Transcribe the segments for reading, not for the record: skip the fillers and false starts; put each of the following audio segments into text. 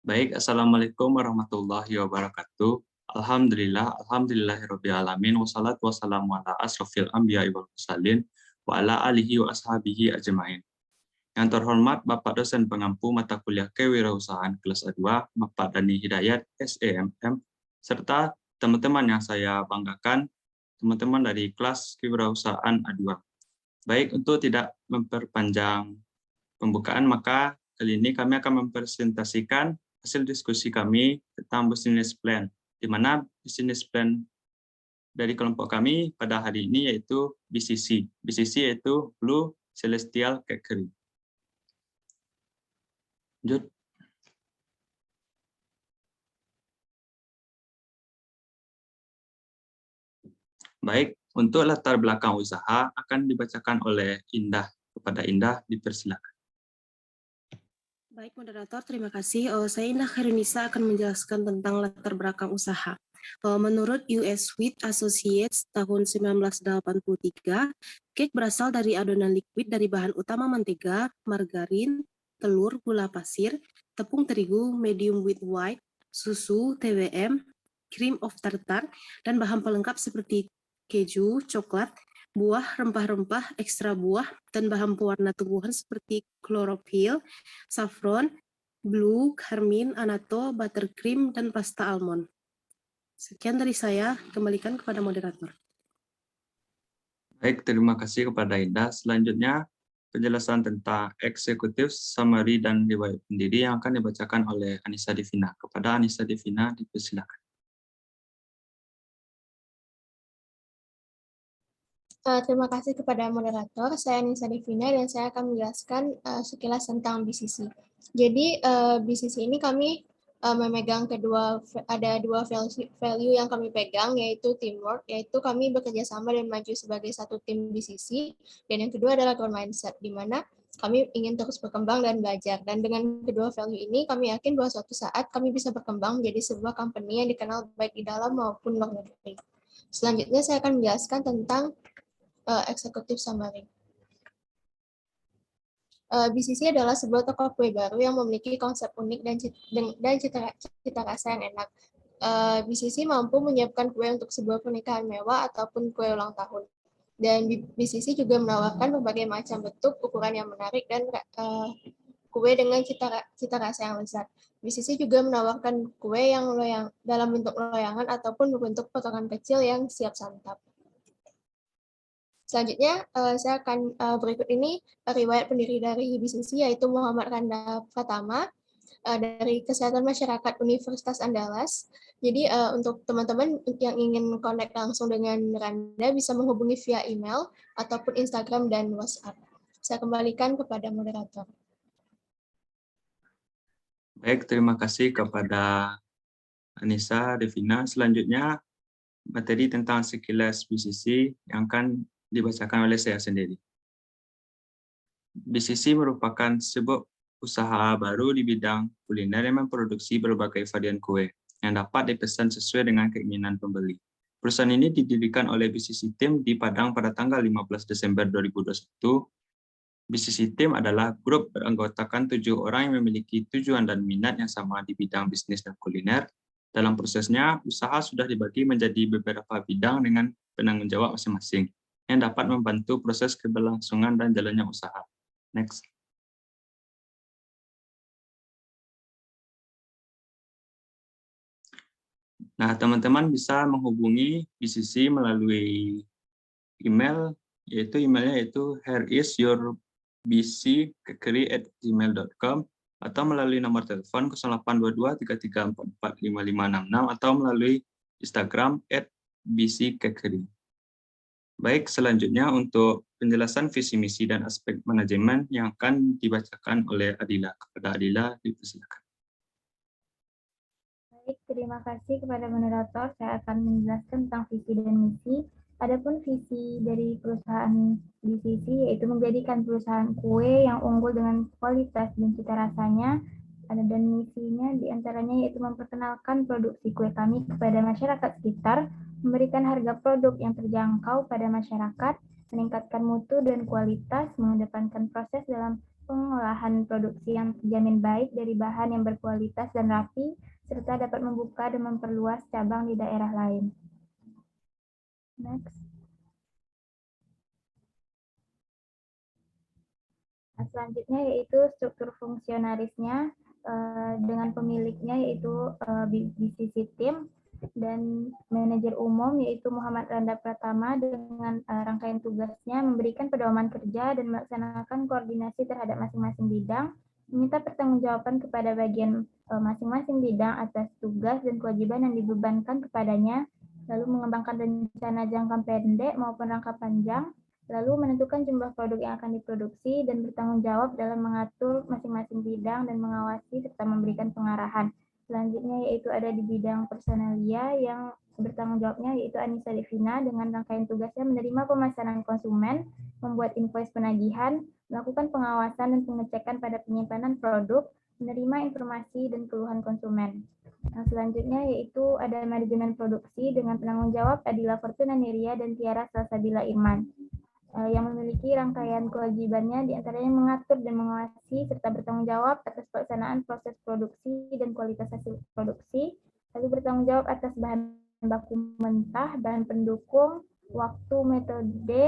Baik, Assalamualaikum warahmatullahi wabarakatuh. Alhamdulillahirabbil alamin wassalatu wassalamu ala asrofil anbiya'i wal mursalin wa ala alihi wa ashabihi ajmain. Yang terhormat Bapak dosen pengampu mata kuliah kewirausahaan kelas A2, Bapak Dani Hidayat SEMM, serta teman-teman yang saya banggakan, teman-teman dari kelas kewirausahaan A2. Baik, untuk tidak memperpanjang pembukaan, maka kali ini kami akan mempresentasikan hasil diskusi kami tentang business plan, di mana business plan dari kelompok kami pada hari ini yaitu BCC. BCC yaitu Blue Celestial Cakery. Lanjut. Baik, untuk latar belakang usaha akan dibacakan oleh Indah. Kepada Indah, dipersilakan. Baik, moderator, terima kasih. Saya Indah Khairunisa akan menjelaskan tentang latar belakang usaha. Menurut US Sweet Associates tahun 1983, cake berasal dari adonan liquid dari bahan utama mentega, margarin, telur, gula pasir, tepung terigu, medium wheat white, susu, TWM, cream of tartar, dan bahan pelengkap seperti keju, coklat, buah, rempah-rempah, ekstra buah, dan bahan pewarna tumbuhan seperti klorofil, saffron, blue, karmin, anato, buttercream, dan pasta almond. Sekian dari saya, kembalikan kepada moderator. Baik, terima kasih kepada Indah. Selanjutnya, penjelasan tentang eksekutif, summary, dan riwayat pendiri yang akan dibacakan oleh Anissa Divina. Kepada Anissa Divina, dipersilakan. Terima kasih kepada moderator. Saya Nisa Divina dan saya akan menjelaskan sekilas tentang BCC. Jadi BCC ini kami memegang ada dua value yang kami pegang, yaitu teamwork, yaitu kami bekerja sama dan maju sebagai satu tim BCC, dan yang kedua adalah growth mindset, di mana kami ingin terus berkembang dan belajar. Dan dengan kedua value ini, kami yakin bahwa suatu saat kami bisa berkembang menjadi sebuah company yang dikenal baik di dalam maupun luar negeri. Selanjutnya saya akan menjelaskan tentang executive summary. BCC adalah sebuah toko kue baru yang memiliki konsep unik dan cita rasa yang enak. BCC mampu menyiapkan kue untuk sebuah pernikahan mewah ataupun kue ulang tahun. Dan BCC juga menawarkan berbagai macam bentuk, ukuran yang menarik, dan kue dengan cita rasa yang lezat. BCC juga menawarkan kue yang dalam bentuk loyangan ataupun berbentuk potongan kecil yang siap santap. Selanjutnya, saya akan berikut ini riwayat pendiri dari BCC, yaitu Muhammad Randa Pratama dari Kesehatan Masyarakat Universitas Andalas. Jadi untuk teman-teman yang ingin connect langsung dengan Randa bisa menghubungi via email ataupun Instagram dan WhatsApp. Saya kembalikan kepada moderator. Baik, terima kasih kepada Anissa Devina. Selanjutnya, materi tentang sekilas BCC yang akan dibacakan oleh saya sendiri. BCC merupakan sebuah usaha baru di bidang kuliner yang memproduksi berbagai varian kue yang dapat dipesan sesuai dengan keinginan pembeli. Perusahaan ini didirikan oleh BCC Team di Padang pada tanggal 15 Desember 2021. BCC Team adalah grup beranggotakan 7 orang yang memiliki tujuan dan minat yang sama di bidang bisnis dan kuliner. Dalam prosesnya, usaha sudah dibagi menjadi beberapa bidang dengan penanggung jawab masing-masing yang dapat membantu proses keberlangsungan dan jalannya usaha. Next. Nah, teman-teman bisa menghubungi BCC melalui email, yaitu emailnya yaitu hereisyourbc@gmail.com atau melalui nomor telepon 0822 3344 5566 atau melalui Instagram @bccakery. Baik, selanjutnya untuk penjelasan visi misi dan aspek manajemen yang akan dibacakan oleh Adila. Kepada Adila, dipersilakan. Baik, terima kasih kepada moderator. Saya akan menjelaskan tentang visi dan misi. Adapun visi dari perusahaan BCC yaitu menjadikan perusahaan kue yang unggul dengan kualitas dan cita rasanya. Dan misinya diantaranya yaitu memperkenalkan produksi kue kami kepada masyarakat sekitar, memberikan harga produk yang terjangkau pada masyarakat, meningkatkan mutu dan kualitas, mengedepankan proses dalam pengolahan produksi yang terjamin baik dari bahan yang berkualitas dan rapi, serta dapat membuka dan memperluas cabang di daerah lain. Next. Selanjutnya yaitu struktur fungsionarisnya dengan pemiliknya yaitu BCC Team dan manajer umum yaitu Muhammad Randa Pratama dengan rangkaian tugasnya memberikan pedoman kerja dan melaksanakan koordinasi terhadap masing-masing bidang, meminta pertanggungjawaban kepada bagian masing-masing bidang atas tugas dan kewajiban yang dibebankan kepadanya, lalu mengembangkan rencana jangka pendek maupun jangka panjang, lalu menentukan jumlah produk yang akan diproduksi dan bertanggung jawab dalam mengatur masing-masing bidang dan mengawasi serta memberikan pengarahan. Selanjutnya yaitu ada di bidang personalia yang bertanggung jawabnya yaitu Anissa Devina dengan rangkaian tugasnya menerima pemasaran konsumen, membuat invoice penagihan, melakukan pengawasan dan pengecekan pada penyimpanan produk, menerima informasi dan keluhan konsumen. Nah, selanjutnya yaitu ada manajemen produksi dengan penanggung jawab Adila Fortuna Niria dan Tiara Salsabila Irman. Yang memiliki rangkaian kewajibannya diantaranya mengatur dan mengawasi serta bertanggung jawab atas pelaksanaan proses produksi dan kualitas hasil produksi, lalu bertanggung jawab atas bahan baku mentah, bahan pendukung, waktu, metode,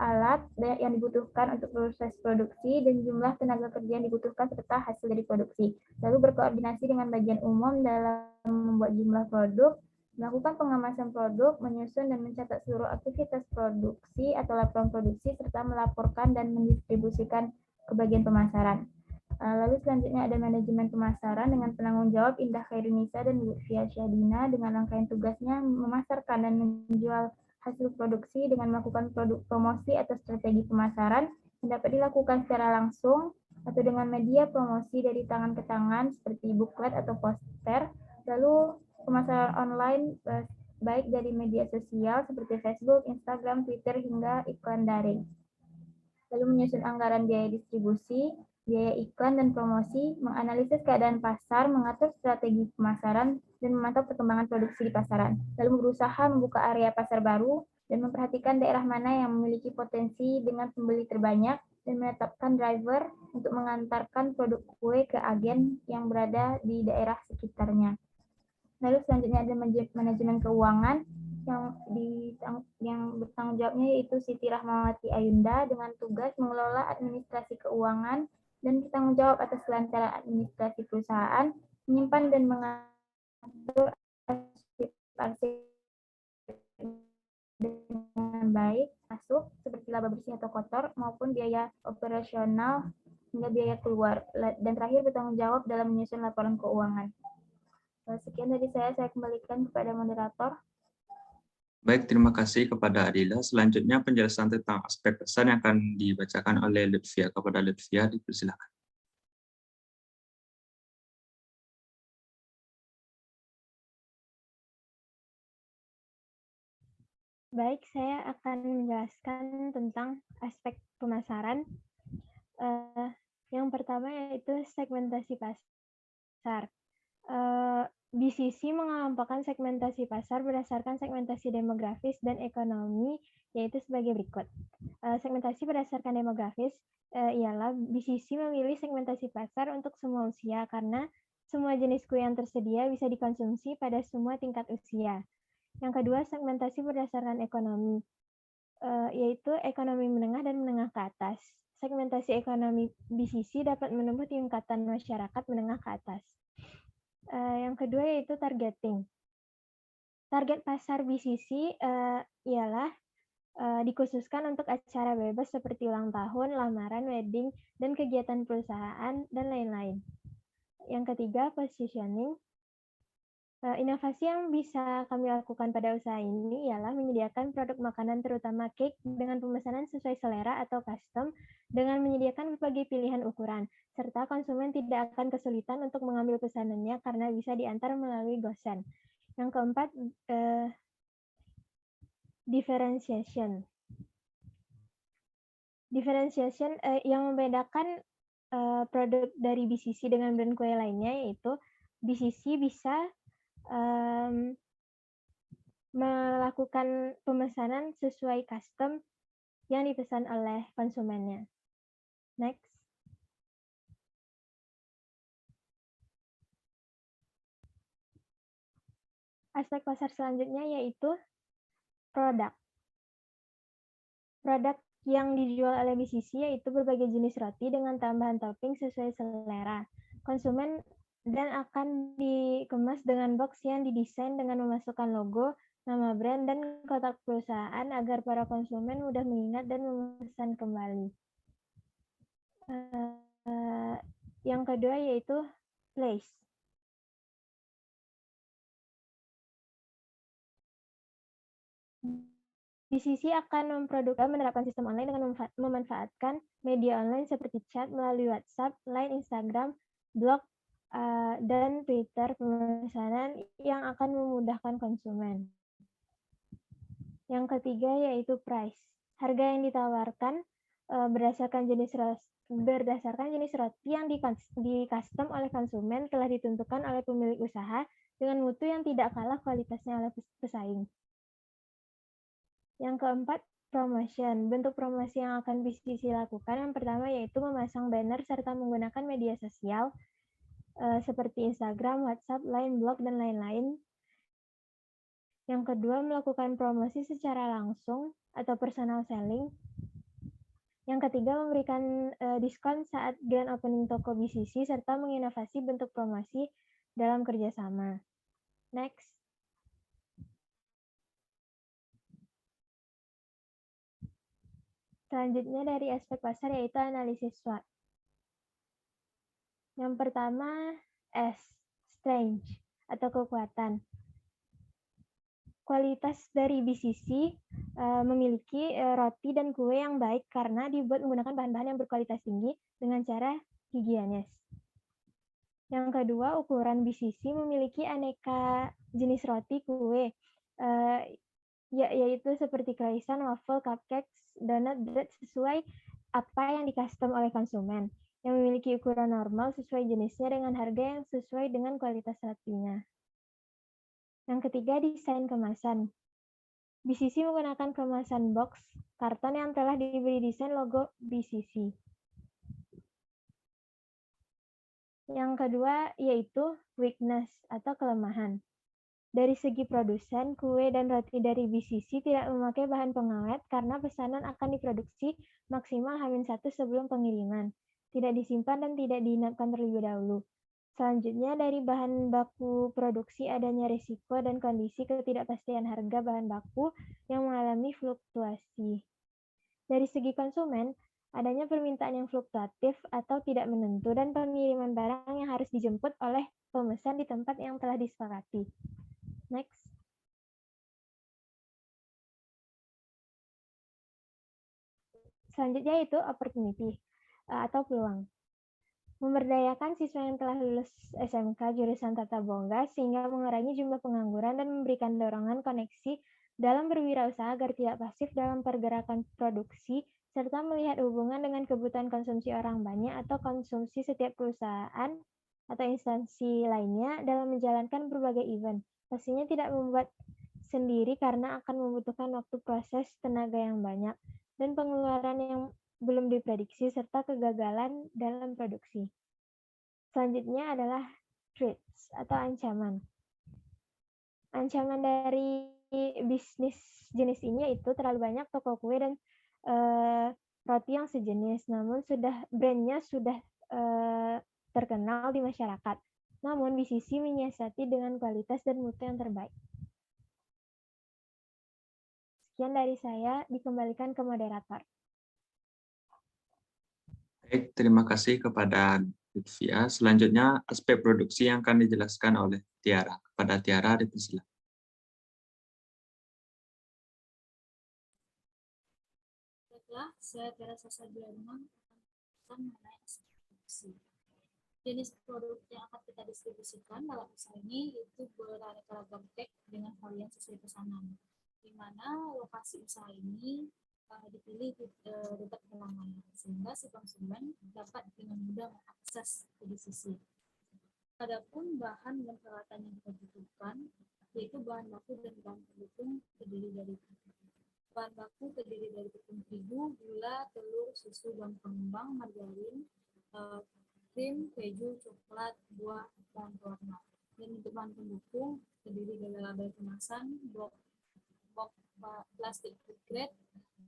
alat yang dibutuhkan untuk proses produksi, dan jumlah tenaga kerja yang dibutuhkan serta hasil dari produksi. Lalu berkoordinasi dengan bagian umum dalam membuat jumlah produk, melakukan pengemasan produk, menyusun dan mencatat seluruh aktivitas produksi atau laporan produksi, serta melaporkan dan mendistribusikan ke bagian pemasaran. Lalu selanjutnya ada manajemen pemasaran dengan penanggung jawab Indah Khairunisa dan Lutfia Syadina dengan rangkaian tugasnya memasarkan dan menjual hasil produksi dengan melakukan produk promosi atau strategi pemasaran yang dapat dilakukan secara langsung atau dengan media promosi dari tangan ke tangan seperti buklet atau poster, lalu pemasaran online baik dari media sosial seperti Facebook, Instagram, Twitter, hingga iklan daring. Lalu menyusun anggaran biaya distribusi, biaya iklan dan promosi, menganalisis keadaan pasar, mengatur strategi pemasaran, dan memantau perkembangan produksi di pasaran. Lalu berusaha membuka area pasar baru dan memperhatikan daerah mana yang memiliki potensi dengan pembeli terbanyak dan menetapkan driver untuk mengantarkan produk kue ke agen yang berada di daerah sekitarnya. Lalu selanjutnya ada manajemen keuangan yang bertanggung jawabnya yaitu Siti Rahmawati Ayunda dengan tugas mengelola administrasi keuangan dan bertanggung jawab atas kelancaran administrasi perusahaan, menyimpan dan mengatur arsip dengan baik, masuk seperti laba bersih atau kotor maupun biaya operasional hingga biaya keluar, dan terakhir bertanggung jawab dalam menyusun laporan keuangan. Sekian dari saya kembalikan kepada moderator. Baik, terima kasih kepada Adila. Selanjutnya penjelasan tentang aspek pesan yang akan dibacakan oleh Lutfia. Kepada Lutfia, dipersilakan. Baik, saya akan menjelaskan tentang aspek pemasaran. Yang pertama yaitu segmentasi pasar. BCC mengelompokkan segmentasi pasar berdasarkan segmentasi demografis dan ekonomi, yaitu sebagai berikut. Segmentasi berdasarkan demografis ialah BCC memilih segmentasi pasar untuk semua usia karena semua jenis kue yang tersedia bisa dikonsumsi pada semua tingkat usia. Yang kedua, segmentasi berdasarkan ekonomi, yaitu ekonomi menengah dan menengah ke atas. Segmentasi ekonomi BCC dapat menempuh tingkatan masyarakat menengah ke atas. Yang kedua yaitu targeting. Target pasar BCC ialah dikhususkan untuk acara bebas seperti ulang tahun, lamaran, wedding, dan kegiatan perusahaan, dan lain-lain. Yang ketiga, positioning. Inovasi yang bisa kami lakukan pada usaha ini ialah menyediakan produk makanan terutama cake dengan pemesanan sesuai selera atau custom dengan menyediakan berbagai pilihan ukuran, serta konsumen tidak akan kesulitan untuk mengambil pesanannya karena bisa diantar melalui GoSend. Yang keempat, differentiation. Differentiation yang membedakan produk dari BCC dengan brand kue lainnya yaitu BCC bisa melakukan pemesanan sesuai custom yang dipesan oleh konsumennya. Next. Aspek pasar selanjutnya yaitu produk. Produk yang dijual oleh BCC yaitu berbagai jenis roti dengan tambahan topping sesuai selera konsumen dan akan dikemas dengan box yang didesain dengan memasukkan logo, nama brand, dan kotak perusahaan agar para konsumen mudah mengingat dan memesan kembali. Yang kedua yaitu place. BCC akan menerapkan sistem online dengan memanfaatkan media online seperti chat melalui WhatsApp, Line, Instagram, blog, dan Twitter pemesanan yang akan memudahkan konsumen. Yang ketiga yaitu price. Harga yang ditawarkan berdasarkan jenis roti yang di-custom oleh konsumen telah ditentukan oleh pemilik usaha dengan mutu yang tidak kalah kualitasnya oleh pesaing. Yang keempat, promotion. Bentuk promosi yang akan BCC lakukan yang pertama yaitu memasang banner serta menggunakan media sosial seperti Instagram, WhatsApp, Line, blog, dan lain-lain. Yang kedua, melakukan promosi secara langsung atau personal selling. Yang ketiga, memberikan diskon saat grand opening toko BCC serta menginovasi bentuk promosi dalam kerjasama. Next. Selanjutnya dari aspek pasar yaitu analisis SWOT. Yang pertama, strength atau kekuatan. Kualitas dari BCC memiliki roti dan kue yang baik karena dibuat menggunakan bahan-bahan yang berkualitas tinggi dengan cara higienis. Yang kedua, ukuran BCC memiliki aneka jenis roti, kue, yaitu seperti croissant, waffle, cupcakes, donat, bread sesuai apa yang di-custom oleh konsumen, yang memiliki ukuran normal sesuai jenisnya dengan harga yang sesuai dengan kualitas rotinya. Yang ketiga, desain kemasan. BCC menggunakan kemasan box karton yang telah diberi desain logo BCC. Yang kedua yaitu weakness atau kelemahan. Dari segi produsen, kue dan roti dari BCC tidak memakai bahan pengawet karena pesanan akan diproduksi maksimal H-1 sebelum pengiriman, tidak disimpan dan tidak diinapkan terlebih dahulu. Selanjutnya, dari bahan baku produksi adanya risiko dan kondisi ketidakpastian harga bahan baku yang mengalami fluktuasi. Dari segi konsumen, adanya permintaan yang fluktuatif atau tidak menentu dan pengiriman barang yang harus dijemput oleh pemesan di tempat yang telah disepakati. Next. Selanjutnya itu opportunity atau peluang. Memberdayakan siswa yang telah lulus SMK jurusan Tata Boga sehingga mengurangi jumlah pengangguran dan memberikan dorongan koneksi dalam berwirausaha agar tidak pasif dalam pergerakan produksi serta melihat hubungan dengan kebutuhan konsumsi orang banyak atau konsumsi setiap perusahaan atau instansi lainnya dalam menjalankan berbagai event. Pastinya tidak membuat sendiri karena akan membutuhkan waktu proses tenaga yang banyak dan pengeluaran yang belum diprediksi serta kegagalan dalam produksi. Selanjutnya adalah threats atau ancaman. Ancaman dari bisnis jenis ini yaitu terlalu banyak toko kue dan roti yang sejenis, namun brandnya sudah terkenal di masyarakat. Namun BCC menyiasati dengan kualitas dan mutu yang terbaik. Sekian dari saya, dikembalikan ke moderator. Baik, terima kasih kepada Lutfia. Selanjutnya, aspek produksi yang akan dijelaskan oleh Tiara. Kepada Tiara, dipersilakan. Baiklah, saya Tiara Sasabiana akan mengenai aspek produksi. Jenis produk yang akan kita distribusikan dalam usaha ini itu beraneka ragam tag dengan varian sesuai pesanan, di mana lokasi usaha ini dipilih di dekat halaman sehingga si konsumen dapat dengan mudah mengakses ke BCC. Adapun bahan dan peralatan yang kita butuhkan yaitu bahan baku dan bahan pendukung terdiri dari bahan baku terdiri dari tepung terigu, gula, telur, susu, bahan pengembang, margarin, krim, keju, coklat, buah, dan pewarna. Dan untuk bahan pendukung terdiri dari label kemasan, box plastik food grade,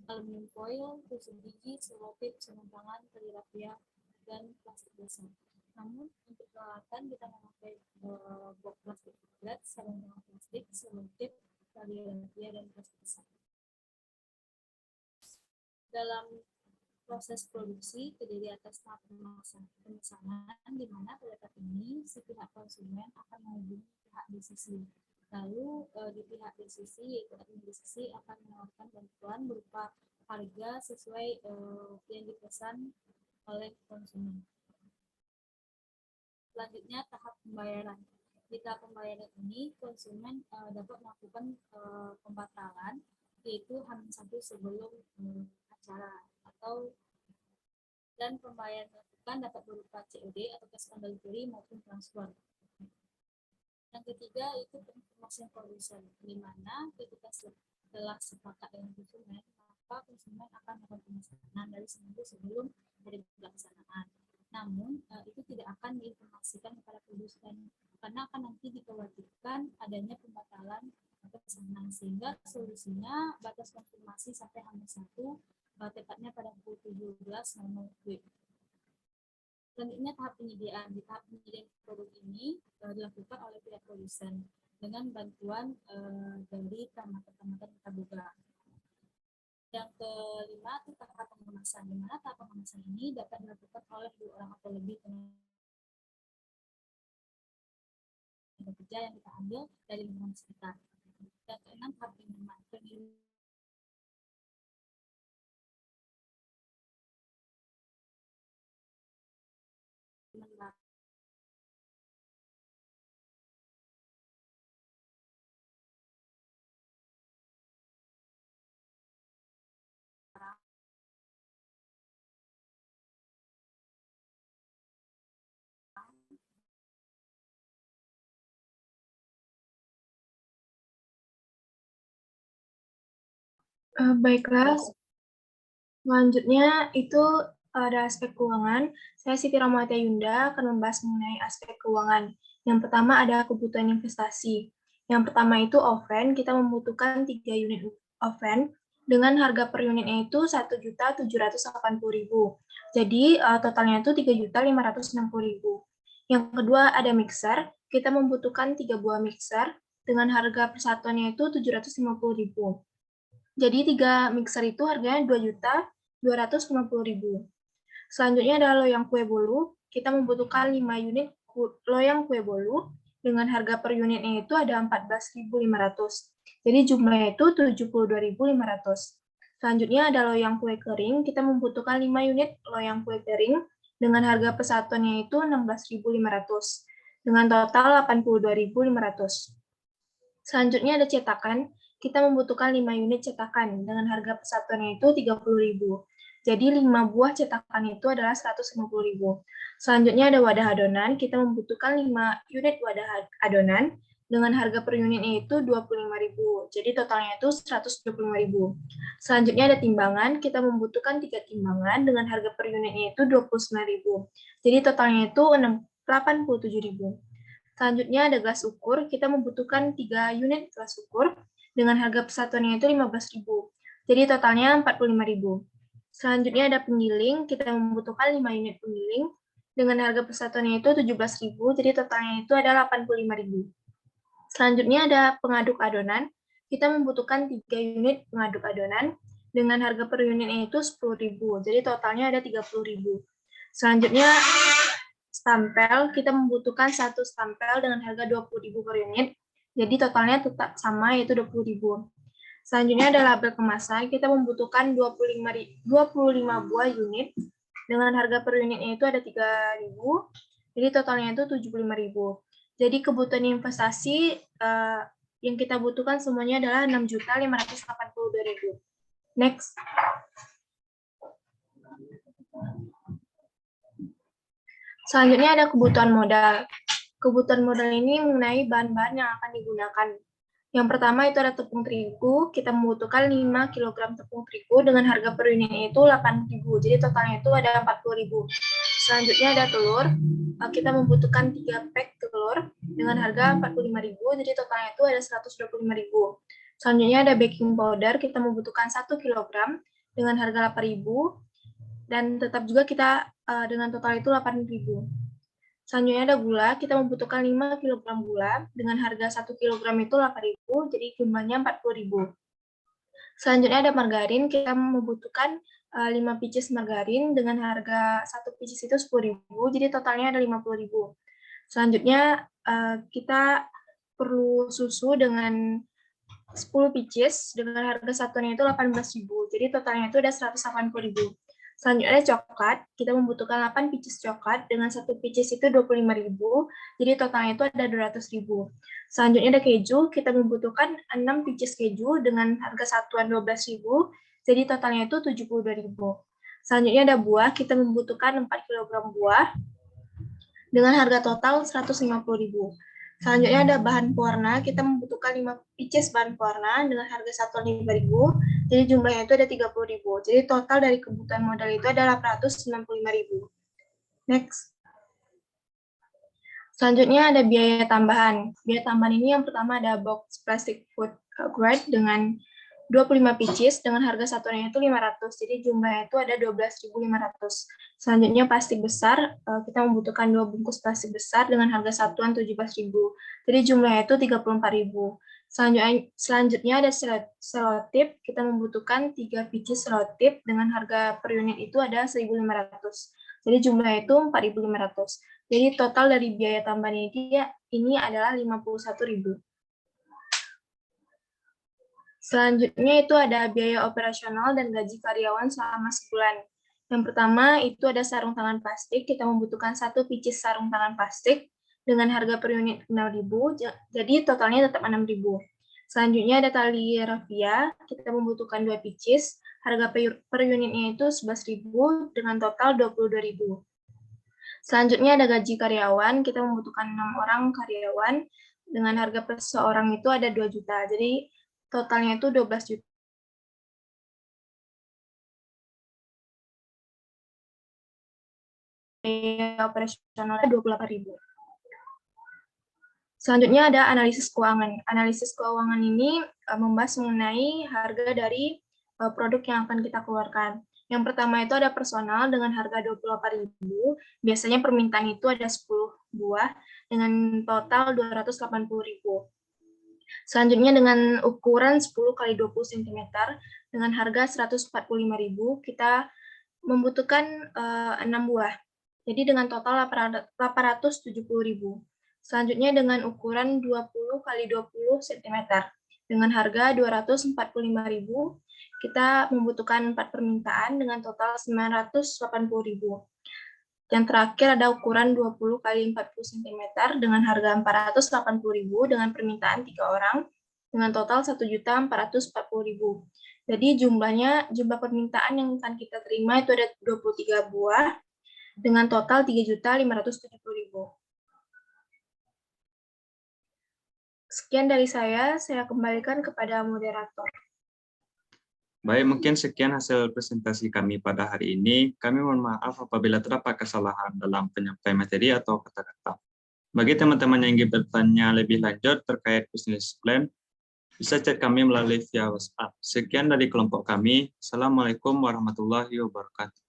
aluminium foil, tusuk gigi, selotip, sarung tangan, tali rapia, dan plastik basah. Namun untuk peralatan kita memakai box plastik food grade, sarung tangan plastik, selotip, tali rapia, dan plastik basah. Dalam proses produksi terdiri atas tahap pemesanan, di mana pada tahap ini si pihak konsumen akan menghubungi pihak DCC. Lalu di pihak DCC, yaitu admin DCC, akan menawarkan bantuan berupa harga sesuai yang dipesan oleh konsumen. Selanjutnya tahap pembayaran. Di tahap pembayaran ini konsumen dapat melakukan pembatalan, yaitu H-1 sebelum acara, dan pembayaran dilakukan dapat berupa COD atau cash on delivery maupun transfer. Yang ketiga itu information producer, di mana ketika setelah sepakat dengan konsumen, maka konsumen akan melakukan pemesanan dari seminggu sebelum hari pelaksanaan. Namun itu tidak akan diinformasikan kepada produsen karena akan nanti dikhawatirkan adanya pembatalan pesanan, sehingga solusinya batas konfirmasi sampai H-1 tepatnya pada pukul 17.00 WIB. Selanjutnya tahap penyediaan. Di tahap penyediaan produk ini dilakukan oleh pihak produsen dengan bantuan dari tamatan Tabuga. Yang kelima itu tahap pengemasan, di mana tahap pengemasan ini dapat dilakukan oleh 2 orang atau lebih tenaga kerja yang kita ambil dari lingkungan sekitar. Dan keenam tahap pengiriman. Baiklah, selanjutnya itu ada aspek keuangan. Saya Siti Rahmatia Yunda akan membahas mengenai aspek keuangan. Yang pertama ada kebutuhan investasi. Yang pertama itu oven, kita membutuhkan 3 unit oven dengan harga per unitnya itu 1.780.000. Jadi totalnya itu 3.560.000. Yang kedua ada mixer, kita membutuhkan 3 buah mixer dengan harga persatuannya itu 750.000. Jadi 3 mixer itu harganya 2.250.000. Selanjutnya ada loyang kue bolu. Kita membutuhkan 5 unit loyang kue bolu dengan harga per unitnya itu ada 14.500. Jadi jumlahnya itu 72.500. Selanjutnya ada loyang kue kering. Kita membutuhkan 5 unit loyang kue kering dengan harga persatuannya itu 16.500 dengan total 82.500. Selanjutnya ada cetakan. Kita membutuhkan 5 unit cetakan dengan harga persatuannya itu 30.000. Jadi 5 buah cetakan itu adalah 150.000. Selanjutnya ada wadah adonan. Kita membutuhkan 5 unit wadah adonan dengan harga per unitnya itu 25.000. Jadi totalnya itu 125.000. Selanjutnya ada timbangan. Kita membutuhkan 3 timbangan dengan harga per unitnya itu 29.000. Jadi totalnya itu 87.000. Selanjutnya ada gelas ukur. Kita membutuhkan 3 unit gelas ukur dengan harga persatuannya itu 15.000. Jadi totalnya 45.000. Selanjutnya ada penggiling, kita membutuhkan 5 unit penggiling dengan harga persatuannya itu 17.000. Jadi totalnya itu adalah 85.000. Selanjutnya ada pengaduk adonan, kita membutuhkan 3 unit pengaduk adonan dengan harga per unitnya itu 10.000. Jadi totalnya ada 30.000. Selanjutnya stampel, kita membutuhkan 1 stampel dengan harga 20.000 per unit. Jadi totalnya tetap sama, yaitu 20.000. Selanjutnya ada label kemasan, kita membutuhkan 25 buah unit dengan harga per unitnya itu ada 3.000. Jadi totalnya itu 75.000. Jadi kebutuhan investasi yang kita butuhkan semuanya adalah 6.582.000. Next. Selanjutnya ada kebutuhan modal. Kebutuhan modal ini mengenai bahan-bahan yang akan digunakan. Yang pertama itu ada tepung terigu, kita membutuhkan 5 kg tepung terigu dengan harga per unitnya itu 8.000, jadi totalnya itu ada 40.000. Selanjutnya ada telur, kita membutuhkan 3 pack telur telur dengan harga 45.000, jadi totalnya itu ada 125.000. Selanjutnya ada baking powder, kita membutuhkan 1 kg dengan harga 8.000, dan tetap juga kita dengan total itu 8.000. Selanjutnya ada gula, kita membutuhkan 5 kg gula dengan harga 1 kg itu 8.000, jadi jumlahnya 40.000. Selanjutnya ada margarin, kita membutuhkan 5 pieces margarin dengan harga 1 pieces itu 10.000, jadi totalnya ada 50.000. Selanjutnya kita perlu susu dengan 10 pieces dengan harga satuannya itu 18.000, jadi totalnya itu ada 180.000. Selanjutnya ada coklat, kita membutuhkan 8 pieces coklat dengan 1 pieces itu 25.000, jadi totalnya itu ada 200.000. Selanjutnya ada keju, kita membutuhkan 6 pieces keju dengan harga satuan 12.000, jadi totalnya itu 72.000. Selanjutnya ada buah, kita membutuhkan 4 kg buah dengan harga total 150.000. Selanjutnya ada bahan pewarna, kita membutuhkan 5 pieces bahan pewarna dengan harga satuan 5.000, jadi jumlahnya itu ada 30.000. Jadi total dari kebutuhan modal itu ada 895.000. Next. Selanjutnya ada biaya tambahan. Biaya tambahan ini yang pertama ada box plastic food grade dengan 25 pieces dengan harga satuannya itu 500, jadi jumlahnya itu ada 12.500. Selanjutnya plastik besar, kita membutuhkan 2 bungkus plastik besar dengan harga satuan 17.000, jadi jumlahnya itu 34.000. Selanjutnya ada selotip, kita membutuhkan 3 pieces selotip dengan harga per unit itu ada 1.500, jadi jumlahnya itu 4.500. Jadi total dari biaya tambahan ini adalah 51.000. Selanjutnya itu ada biaya operasional dan gaji karyawan selama sebulan. Yang pertama itu ada sarung tangan plastik, kita membutuhkan 1 pieces sarung tangan plastik dengan harga per unit 6.000, jadi totalnya tetap 6.000. Selanjutnya ada tali rafia, kita membutuhkan 2 pieces, harga per unitnya itu 11.000 dengan total 22.000. Selanjutnya ada gaji karyawan, kita membutuhkan 6 orang karyawan dengan harga per seorang itu ada 2 juta, jadi totalnya itu 12 juta. Operasional 28.000. Selanjutnya ada analisis keuangan. Analisis keuangan ini membahas mengenai harga dari produk yang akan kita keluarkan. Yang pertama itu ada personal dengan harga 28.000. Biasanya permintaan itu ada 10 buah dengan total 280.000. Selanjutnya dengan ukuran 10 x 20 cm dengan harga 145.000, kita membutuhkan 6 buah. Jadi dengan total 870.000. Selanjutnya dengan ukuran 20 x 20 cm dengan harga 245.000, kita membutuhkan 4 permintaan dengan total 980.000. Yang terakhir ada ukuran 20 x 40 cm dengan harga 480.000 dengan permintaan 3 orang dengan total 1.440.000. Jadi jumlah permintaan yang akan kita terima itu ada 23 buah dengan total 3.570.000. Sekian dari saya kembalikan kepada moderator. Baik, mungkin sekian hasil presentasi kami pada hari ini. Kami mohon maaf apabila terdapat kesalahan dalam penyampaian materi atau kata-kata. Bagi teman-teman yang ingin bertanya lebih lanjut terkait business plan, bisa chat kami melalui via WhatsApp. Sekian dari kelompok kami. Assalamualaikum warahmatullahi wabarakatuh.